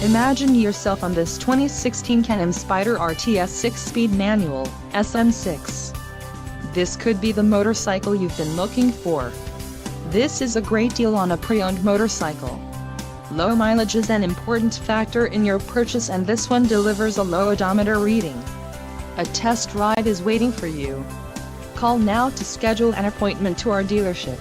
Imagine yourself on this 2016 Can-Am Spyder RTS 6-speed manual, SM6. This could be the motorcycle you've been looking for. This is a great deal on a pre-owned motorcycle. Low mileage is an important factor in your purchase, and this one delivers a low odometer reading. A test ride is waiting for you. Call now to schedule an appointment to our dealership.